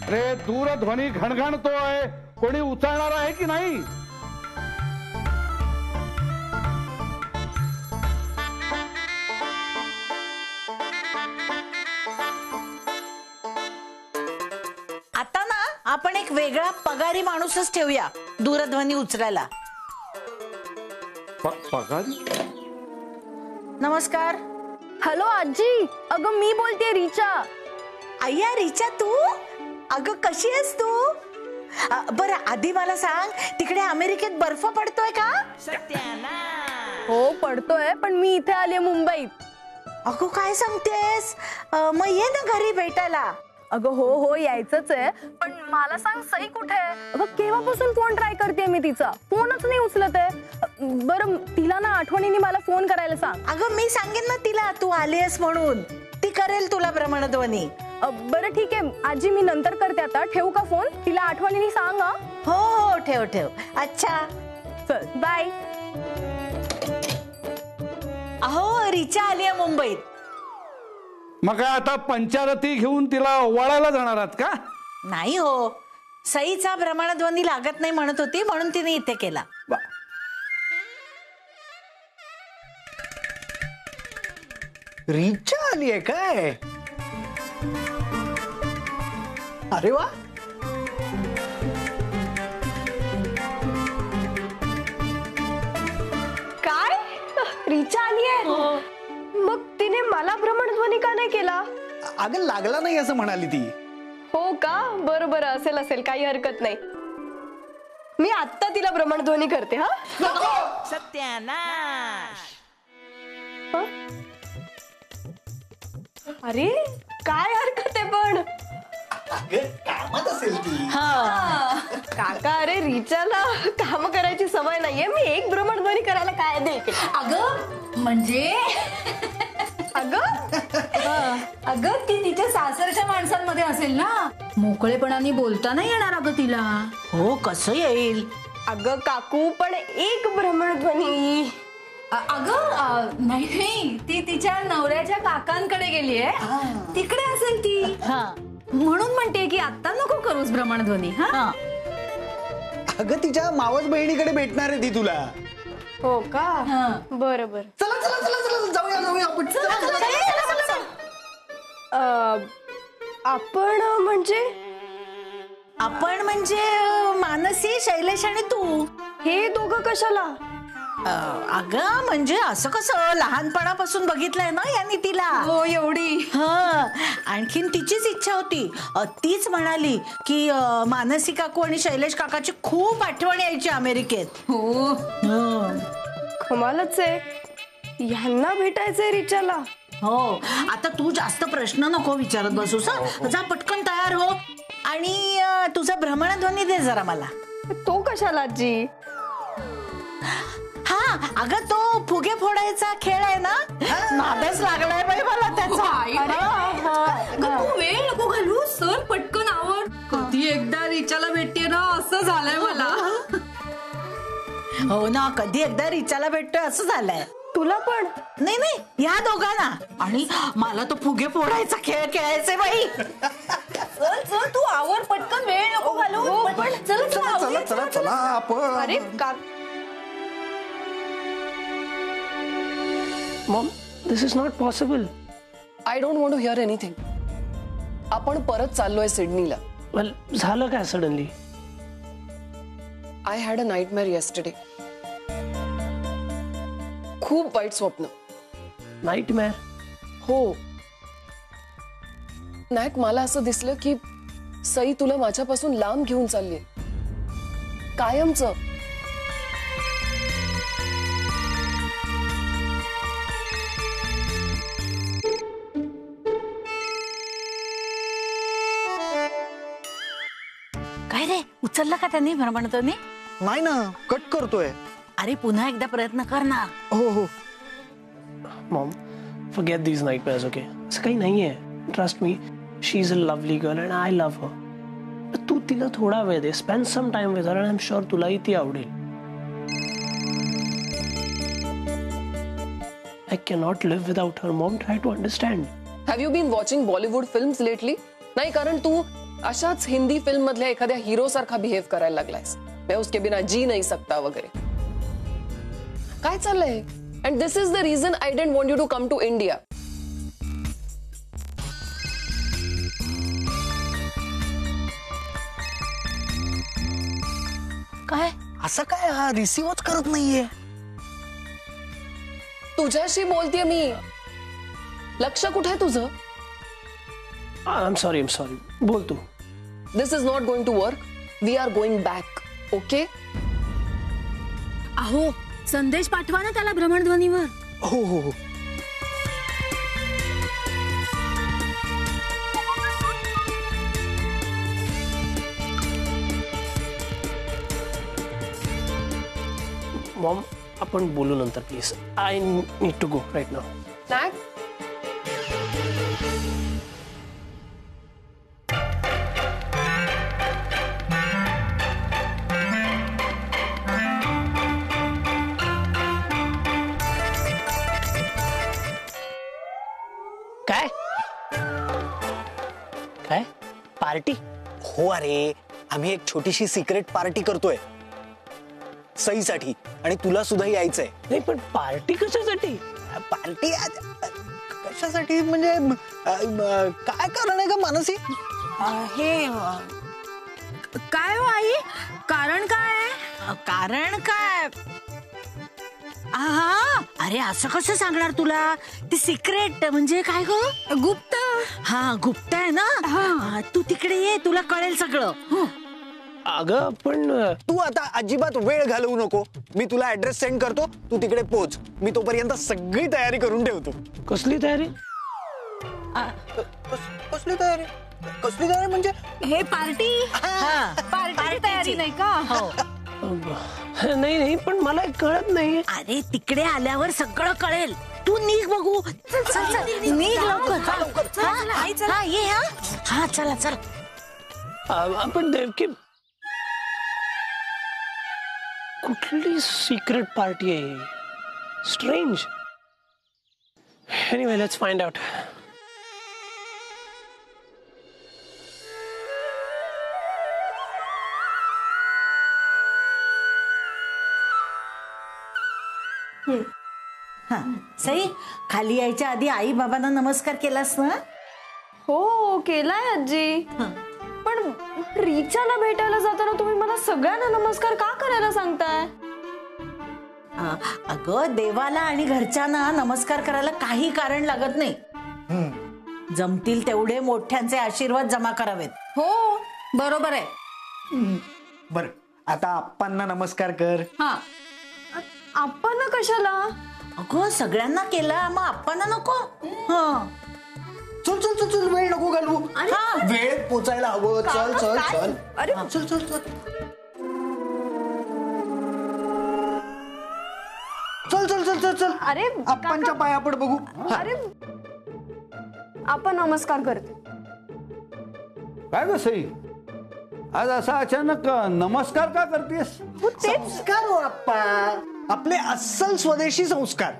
अरे दूरध्वनी घणघणतोय, कोणी उचलणार आहे की नाही? आता ना आपण एक वेगळा पगारी माणूसच ठेवूया दूरध्वनी उचलायला. पगारी? नमस्कार. हॅलो आजी, अगं मी बोलतेय रिचा. अय्या रिचा, तू? अगं कशी आहेस तू? बरं आधी मला सांग, तिकडे अमेरिकेत बर्फ पडतोय का? हो पडतोय, पण मी इथे आले मुंबईत. अगं काय सांगतेस? मग ये ना घरी भेटायला. अगं हो यायचंच आहे, पण मला सांग सई कुठे आहे? अगं केव्हापासून फोन ट्राय करते मी तिचा, फोनच नाही उचलत आहे. बरं तिला ना आठवणीने मला फोन करायला सांग. अगं मी सांगेन ना तिला तू आलीस म्हणून, ती करेल तुला भ्रमणध्वनी. बरं ठीक आहे आजी, मी नंतर करते. आता ठेवू का फोन? तिला आठवणीने सांग. हो ठेव ठेव. अच्छा चल बाय. अहो रिचा आली आहे मुंबईत. मग आता पंचारती घेऊन तिला वळायला जाणार आहात का? नाही हो, सईचा भ्रमणध्वनी लागत नाही म्हणत होती, म्हणून तिने इथे केला. रिचा आली आहे काय? अरे वा. काय रिचा आली आहे? मग तिने मला भ्रमणध्वनी का नाही केला? अगं लागला नाही असं म्हणाली ती. हो का? बरं बरं, असेल असेल, काही हरकत नाही. मी आत्ता तिला भ्रमणध्वनी करते. हा सत्यानाश. अरे काय हरकत आहे पण? कामात असेल ती. काका, अरे रिचाला काम करायची सवय नाहीये. मी एक भ्रमणध्वनी करायला काय दे. अगं म्हणजे अगं ती तिच्या सासरच्या माणसांमध्ये असेल ना, मोकळेपणाने बोलता नाही येणार अगं तिला. हो कसं येईल? अगं काकू, पण एक भ्रमणध्वनी. अगं नाही, ती तिच्या नवऱ्याच्या काकांकडे गेलीये, तिकडे असेल ती. म्हणून म्हणते की आता नको करूस भ्रमणध्वनी. हा अगं तिच्या मावस बहिणीकडे भेटणार आहे ती तुला. हो का? बरं बरं, चला चला चला चला जाऊया आपण. आपण म्हणजे मानसी, शैलेश आणि तू. हे दोघं कशाला? अगं म्हणजे असं कसं, लहानपणापासून बघितलंय ना यांनी तिला. हो एवढी. आणखीन तिचीच इच्छा होती. तीच म्हणाली की मानसी काकू आणि शैलेश काकाची खूप आठवण यायची अमेरिकेत. हो कमालच आहे, ह्यांना भेटायचंय रिचाला. हो आता तू जास्त प्रश्न नको विचारत बसूस. जा पटकन तयार हो आणि तुझा भ्रमणध्वनी दे जरा मला. तो कशाला आजी? हा अगं तो फुगे फोडायचा खेळ आहे ना, नादच लागलाय बाई मला त्याचा. तू वेळ नको घालू, सर पटकन आवर. कधी एकदा रिचाला भेटते ना असं झालंय मला. हो ना, कधी एकदा रिचाला भेटतोय असं झालंय. तुला पण? नाही नाही, या दोघांना. आणि मला तो फुगे फोडायचा खेळ खेळायचे बाई. चल चल तू आवर पटकन, वेळ नको घालू. चल चला चला चला चला आपण. अरे का mom, this is not possible. I don't want to hear anything. आपण परत चाललोय सिडनीला. वेल, झालं काय suddenly? I had a nightmare yesterday. खूप वाईट स्वप्न. नाईटमेअर? हो नायक, मला असं दिसलं की सई तुला माझ्यापासून लांब घेऊन चालली, कायमचं. काय रे, उचलला का त्यांनी भ्रमणध्वनी? नाही ना, कट करतोय. अरे पुन्हा एकदा प्रयत्न कर ना. हो हो. Maugham, forget these nightmares, okay? असं काही नाहीये. Trust me, she's a lovely girl and I love her. तू तिला थोडा वेळ दे, spend some time with her, and I am sure तुलाही ती आवडेल. I cannot live without her. Mom, try to understand. Have you been watching Bollywood films lately? नाही, कारण तू अशाच हिंदी फिल्म मधल्या एखाद्या हिरो सारखा बिहेव करायला लागलायस. मैं उसके बिना जी नहीं सकता वगैरे. काय चाललंय? And this is the reason I didn't want you to come to India. काय असं काय हा रिसिव्हच करत नाहीये. तुझ्याशी बोलतेय मी. लक्ष कुठे आहे तुझं? I'm sorry. बोल तू. This is not going to work. We are going back. Okay? अहो, संदेश पाठवा ना त्याला भ्रमणध्वनीवर. हो हो हो. मॉम, आपण बोलू नंतर please. I need to go right now. नाही. काय पार्टी? हो अरे, आम्ही एक छोटीशी सिक्रेट पार्टी करतोय सईसाठी, आणि तुला सुद्धा यायचंय. नाही, पण पार्टी कशासाठी? पार्टी कशासाठी म्हणजे काय कारण आहे का मानसी? हे काय हो आई, कारण काय? कारण काय? हा, अरे असं कसं सांगणार तुला? ती सिक्रेट म्हणजे काय ग? गुप्त. हा, गुप्त आहे ना. हा, तू तिकडे ये, तुला कळेल सगळं. अगं पण तू आता अजिबात वेळ घालवू नको. मी तुला ऍड्रेस सेंड करतो, तू तिकडे पोच. मी तोपर्यंत सगळी तयारी करून ठेवतो. कसली तयारी? कसली तयारी? कसली तयारी म्हणजे? हे पार्टी. पार्टीची तयारी नाही का? हो. नाही, पण मला कळत नाही. अरे तिकडे आल्यावर सगळं कळेल. तू निघ बघू. चल निघ लवकर. हा, ये. हा, चला. आपण देवकी, कुठली सिक्रेट पार्टी आहे? Strange. Anyway, let's find out. हा, सई, खाली यायच्या आधी आई बाबांना नमस्कार केलास ना? हो, केलाय आजी. पण रिचाला भेटायला जाताना तुम्ही मला सगळ्यांना नमस्कार का करायला सांगताय? अगं, देवाला आणि घरच्यांना नमस्कार करायला काही कारण लागत नाही. जमतील तेवढे मोठ्यांचे आशीर्वाद जमा करावेत. हो, बरोबर आहे. बर, आता आप्पांना नमस्कार कर. हा, आपण कशाला? अगं, सगळ्यांना केला, मग आप्पांना नको? हा, चल, वेळ नको घालवू. वेळेत पोचायला हवं. चल. अरे चल. चल. अरे आप्पांच्या पाया पड बघू. अरे आपण नमस्कार करते. काय ग सई, आज असा अचानक नमस्कार का करतेस? संस्कार हो आप्पा, आपले अस्सल स्वदेशी संस्कार.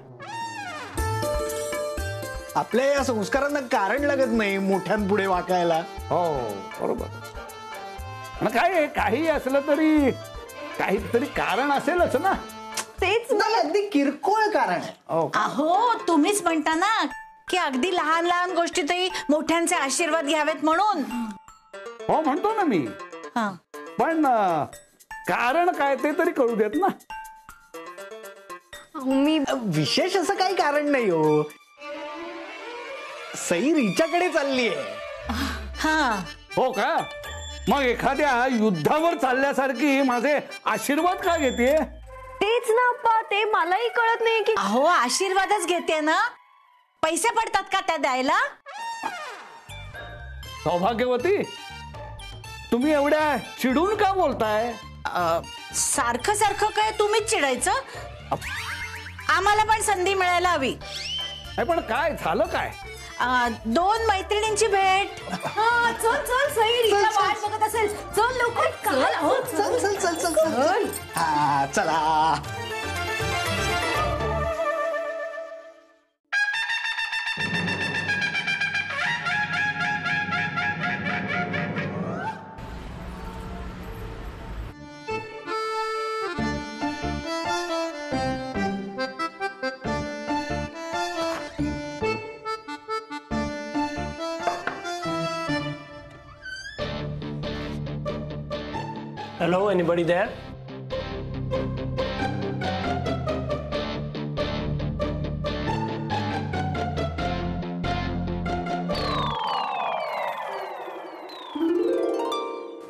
आपल्या या संस्कारांना कारण लागत नाही मोठ्यांपुढे वाकायला. हो, बरोबर. आणि काय काही असलं तरी काहीतरी कारण असेलच ना. तेच नाही, अगदी किरकोळ कारण आहे. अहो, तुम्हीच म्हणता ना की अगदी लहान लहान गोष्टीतही मोठ्यांचे आशीर्वाद घ्यावेत म्हणून. हो, म्हणतो ना मी. हा, पण कारण काय ते तरी कळू देत ना. मी विशेष असं काही कारण नाही हो. सई रिचाकडे चालली आहे. हा. हो का? मग एखाद्या युद्धावर चालल्यासारखी माझे आशीर्वाद का घेते? तेच ना अप्पा, ते मलाही कळत नाही की. अहो, आशीर्वादच घेते ना. पैसे पडतात का त्या द्यायला? सौभाग्यवती, तुम्ही एवढ्या चिडून का बोलताय? सारखं काय तुम्हीच चिडायचं? आम्हाला पण संधी मिळायला हवी. पण काय झालं काय? 2 मैत्रिणींची भेट. हा, चल चल सई, रीता वाट बघत असेल. चल लवकर, चल अहो, चल चल चल चल चल. हा चला. Hello, anybody there?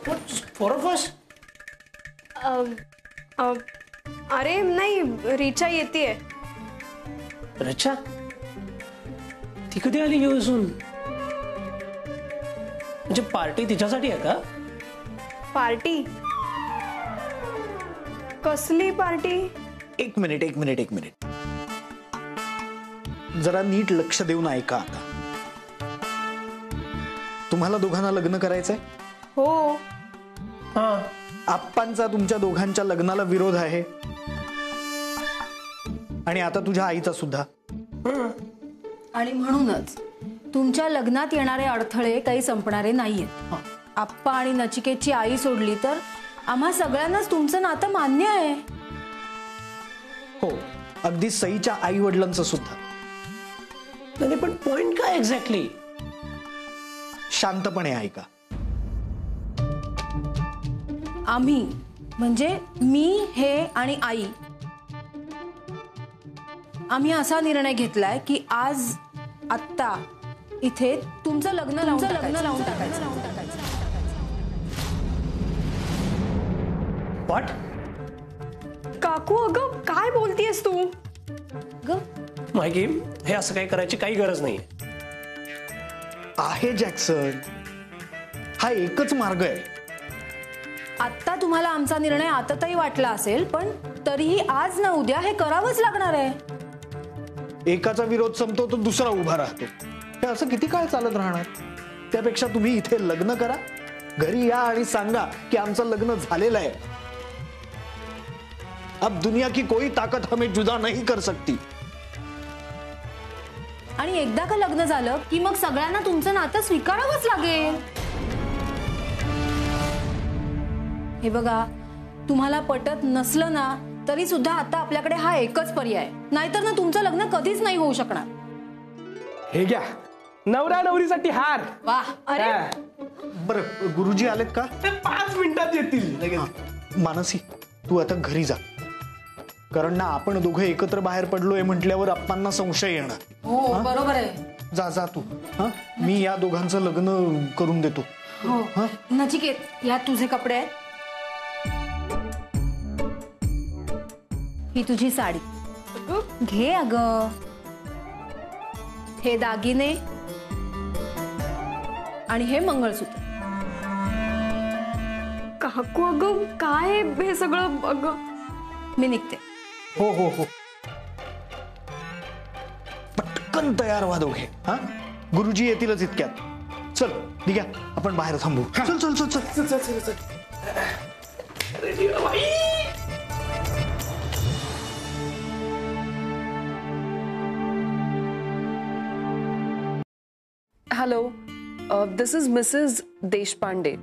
What's 4 of us? अरे नाही, रिचा येतेय. अच्छा, ती कधी आली घेऊन? म्हणजे पार्टी तिच्यासाठी आहे का? पार्टी? कसली पार्टी? एक मिनिट. जरा नीट लक्ष देऊन ऐका आता. तुम्हाला दोघांना लग्न करायचंय? हो. हा. आप्पांचा तुमच्या दोघांच्या लग्नाला विरोध आहे आणि आता तुझ्या आईचा सुद्धा. आणि म्हणूनच तुमच्या लग्नात येणारे अडथळे काही संपणारे नाहीयेत. आप्पा आणि नचिकेतची आई सोडली तर आम्हा सगळ्यांनाच तुमचं नातं मान्य आहे. हो, अगदी सईच्या आई वडिलांचं सुद्धा. नाही पण पॉइंट काय एक्झॅक्टली? शांतपणे ऐका. आम्ही म्हणजे मी, हे आणि आई, आम्ही असा निर्णय घेतलाय की आज आत्ता इथे तुमचं लग्न लावून टाकायचं. व्हॉट? काकू, अगं काय बोलतीयस तू? माहिती, हे असं काही करायची काही गरज नाही आहे जॅक्सन. हा एकच मार्ग आहे. आत्ता तुम्हाला आमचा निर्णय आताही वाटला असेल, पण तरीही आज ना उद्या हे करावंच लागणार आहे. एकाचा विरोध संपतो तर दुसरा उभा राहतो. हे असं किती काळ चालत राहणार? त्यापेक्षा तुम्ही इथे लग्न करा, घरी या आणि सांगा की आमचं लग्न झालेलं आहे. अब दुनिया की कोई ताकत हमें जुदा नहीं कर सकती. आणि एकदा का लग्न झालं की मग सगळ्यांना तुमचं नातं स्वीकारावंच लागेल. हे बघा, तुम्हाला पटत नसलं ना तरी सुद्धा आता आपल्याकडे हा एकच पर्याय, नाहीतर ना तुमचं लग्न कधीच नाही होऊ शकणार. हे घ्या, नवरा नवरीसाठी हार. वा, अरे बरं, गुरुजी आलेत का? ते 5 मिनिटात येतील. मानसी, तू आता घरी जा, कारण ना आपण दोघं एकत्र बाहेर पडलोय म्हटल्यावर अप्पांना संशय येणार. हो, बरोबर आहे. जा जा तू. हा, मी या दोघांचं लग्न करून देतो. हो. नचिकेत, यात तुझे कपडे आहेत. ही तुझी साडी घे अगं. हे दागिने आणि हे मंगळसूत्र. काकू, अगं काय हे सगळं? अगं मी निघते. हो हो हो, पटकन तयार व्हा दोघे. हा, गुरुजी येतीलच इतक्यात. चल ठीक आहे, आपण बाहेर थांबू. चल चल चल चल चल चल चल. Hello, this is Mrs Deshpande.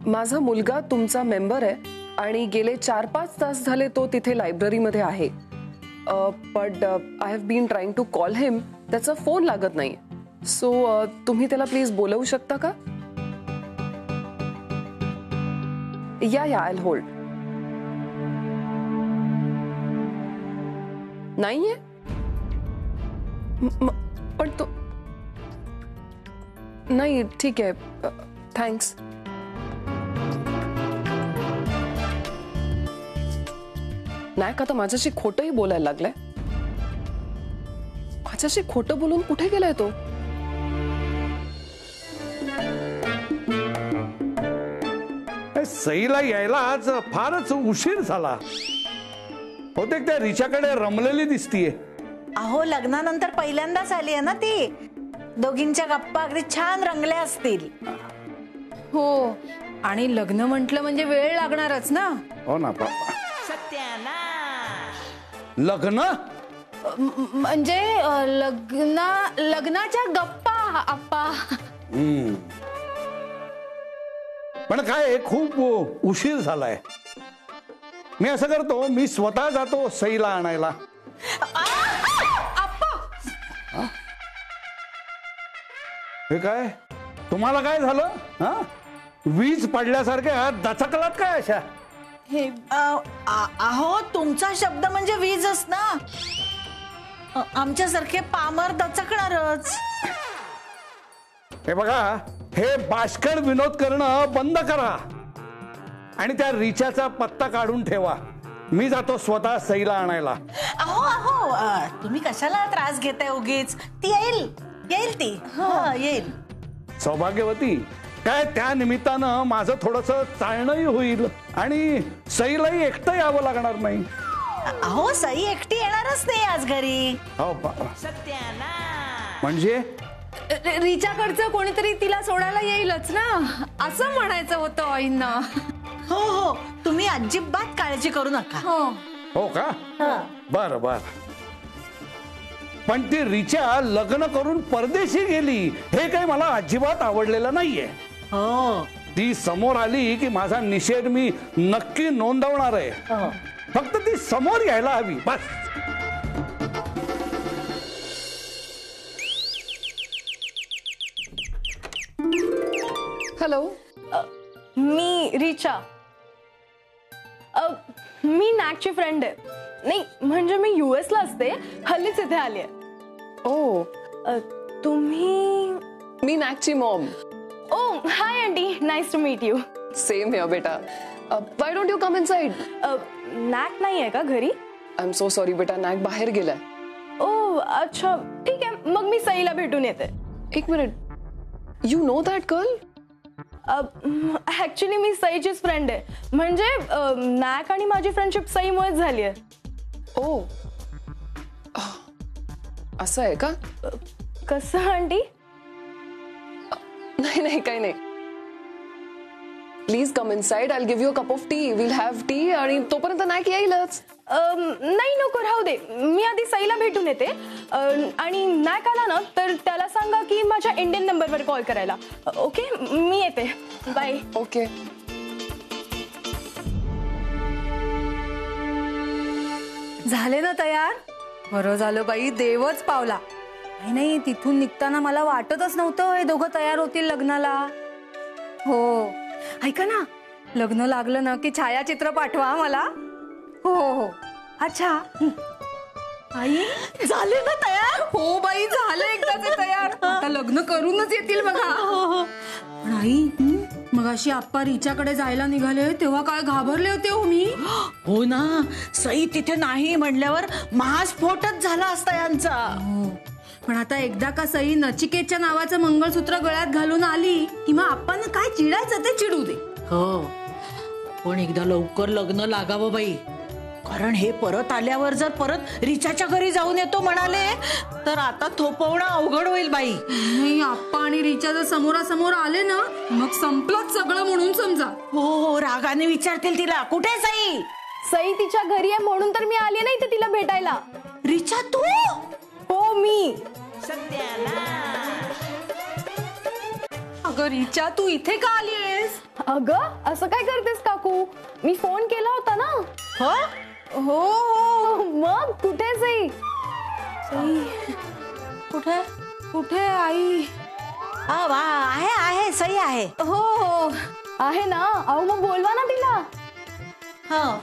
माझा मुलगा तुमचा मेंबर आहे आणि गेले 4-5 तास झाले तो तिथे लायब्ररीमध्ये आहे. But I have been trying to call him. त्याचा फोन लागत नाही. सो तुम्ही त्याला प्लीज बोलवू शकता का? या आय विल होल्ड. नाहीये पण तो नाही. ठीक आहे, थँक्स. नायक आता माझ्याशी खोटंही बोलायला लागलाय. माझ्याशी खोटं बोलून कुठे गेलाय तो? सईला यायला आज फारच उशीर झाला. बहुतेक त्या रिचाकडे रमलेली दिसतीये. अहो, लग्नानंतर पहिल्यांदाच आली आहे ना ती. दोघींच्या गप्पा अगदी छान रंगल्या असतील. हो, आणि लग्न म्हटलं म्हणजे वेळ लागणारच ना. हो ना बाबा. लग्न म्हणजे लग्नाच्या गप्पा आप्पा. पण काय खूप उशीर झालाय. मी असं करतो, मी स्वतः जातो सईला आणायला. हे काय तुम्हाला काय झालं? हा, वीज पडल्यासारख्या दचकलात काय अशा? अहो तुमचा शब्द म्हणजे वीजच ना. आमच्यासारखे पामर दचकणारच. हे बघा, हे बाष्कळ विनोद करणं बंद करा आणि त्या रिचाचा पत्ता काढून ठेवा. मी जातो स्वतः सईला आणायला. अहो अहो तुम्ही कशाला त्रास घेताय उगीच. ती येईल ती. येईल. सौभाग्यवती, काय त्या निमित्तानं माझं थोडस चालणंही होईल आणि सईलाही एकटं यावं लागणार नाही. अहो सई एकटी येणारच नाही आज घरी. हो म्हणजे रिचाकडचं कोणीतरी तिला सोडायला येईलच ना, असं म्हणायचं होतं आईंना. हो हो, तुम्ही अजिबात काळजी करू नका. हो का? बर बर. पण ती रिचा लग्न करून परदेशी गेली हे काही मला अजिबात आवडलेलं नाहीये. हो, ती समोर आली की माझा निषेध मी नक्की नोंदवणार आहे. फक्त ती समोर यायला हवी बस. हॅलो, मी रिचा. मी नॅकची फ्रेंड आहे. नाही म्हणजे मी US ला असते, हल्लीच इथे आली आहे. ओ तुम्ही? मी नॅकची mom. Oh hi aunty, nice to meet you. Same here बेटा. Why don't you come inside? नॅक नाही आहे का घरी? आय एम सो सॉरी बेटा, नॅक बाहेर गेलाय. ओ अच्छा ठीक आहे, मग मी सईला भेटून येते. एक minute, you know that girl? Actually मी सईचीच फ्रेंड आहे. म्हणजे नॅक आणि माझी फ्रेंडशिप सईमुळेच झाली आहे. ओ असं आहे का? कसं आंटी? नाही नाही, काही नाही. Please come inside, I will give you a cup of T. Will have T आणि तोपर्यंत नॅक येईलच. नाही नको, राहू दे. मी आधी सईला भेटून येते आणि नॅक आला ना तर त्याला सांगा की माझ्या इंडियन नंबरवर कॉल करायला. ओके, मी येते. बाय. ओके. झाले ना तयार? बरं झालं बाई, देवच पावला. नाही, तिथून निघताना मला वाटतच नव्हतं हे दोघं तयार होतील लग्नाला. हो, ऐका ना, लग्न लागलं ना की छायाचित्र पाठवा मला. हो हो. अच्छा. आई झाले ना तयार? हो बाई, झालं एकदाच तयार. आता लग्न करूनच येतील बघा. पण आई, मग अशी आप्पा रिचाकडे जायला निघाले तेव्हा काय घाबरले होते हो मी. हो ना, सई तिथे नाही म्हणल्यावर महास्फोटच झाला असता यांचा. हो, पण आता एकदा का सई नचिकेतच्या नावाचं मंगळसूत्र गळ्यात घालून आली की मग आपण काय चिडायचं ते चिडू दे. हो, पण एकदा लवकर लग्न लागावं बाई. कारण हे परत आल्यावर जर परत रिचाच्या घरी जाऊन येतो म्हणाले तर आता थोपवणं अवघड होईल बाई. नाही, आप्पा आणि रिचा जर समोरासमोर आले ना मग संपलंच सगळं म्हणून समजा. हो हो, रागाने विचारतील तिला, कुठे सई? सई तिच्या घरी आहे म्हणून तर मी आली नाही तर तिला भेटायला. रिचा तू? हो मी. अगं रिचा, तू इथे का आलीयस? अगं असं काय करतेस काकू? मी फोन केला होता ना. हो हो हो, मग कुठे सई? कुठे कुठे आई? आहे सई आहे. हो हो आहे ना. अहो मग बोलवा ना तिला.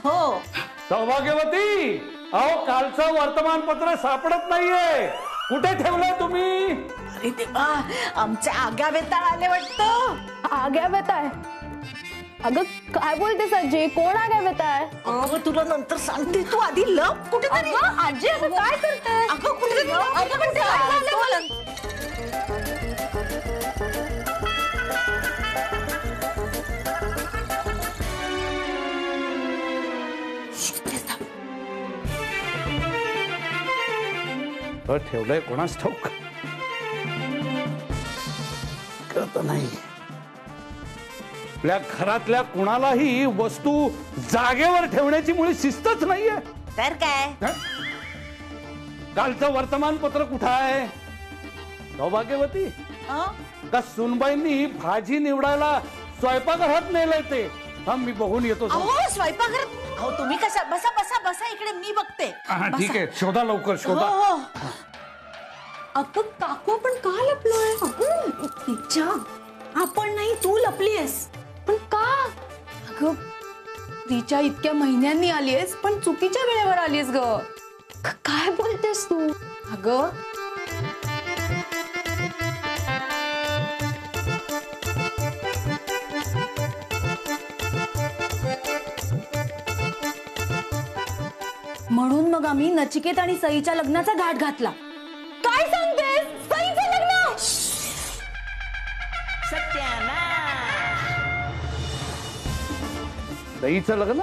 हो. सौभाग्यवती, अहो कालचं वर्तमानपत्र सापडत नाहीये. कुठे ठेवलंय तुम्ही? अरे देवा, आमचे आग्या बेताळ आले वाटतं. आग्या बेताय? अगं काय बोलतेस आजी? कोण आग्या बेताय? अगं तुला नंतर सांगते, तू आधी लप कुठेतरी. आजी आता काय करते? अगं कुठेतरी लप. अगं पण काय झालं मला? ठेवलंय कोणास ठाऊक. कळत नाही. आपल्या घरातल्या कुणालाही वस्तू जागेवर ठेवण्याची मुळी शिस्तच नाहीये. तर काय हं? कालचं वर्तमानपत्र कुठं आहे? सौभाग्यवती का सुनबाईंनी भाजी निवडायला स्वयंपाकघरात नेलंय ते? मी बघून येतो. अहो स्वयंपाकघरात. अहो तुम्ही कशा बसा बसा बसा इकडे मी बघते. ठीक आहे, शोधा लवकर शोधा. हो. अगं काकू आपण का लपलोय? तिच्या आपण नाही, तू लपलीयस. पण का? अगं तिच्या इतक्या महिन्यांनी आलीयस पण चुकीच्या वेळेवर आलीयस ग. काय बोलतेस तू? अगं म्हणून मग आम्ही नचिकेत आणि सईच्या लग्नाचा घाट घातला. काय सांगतेस? सईचं लग्न? सईचं लग्न?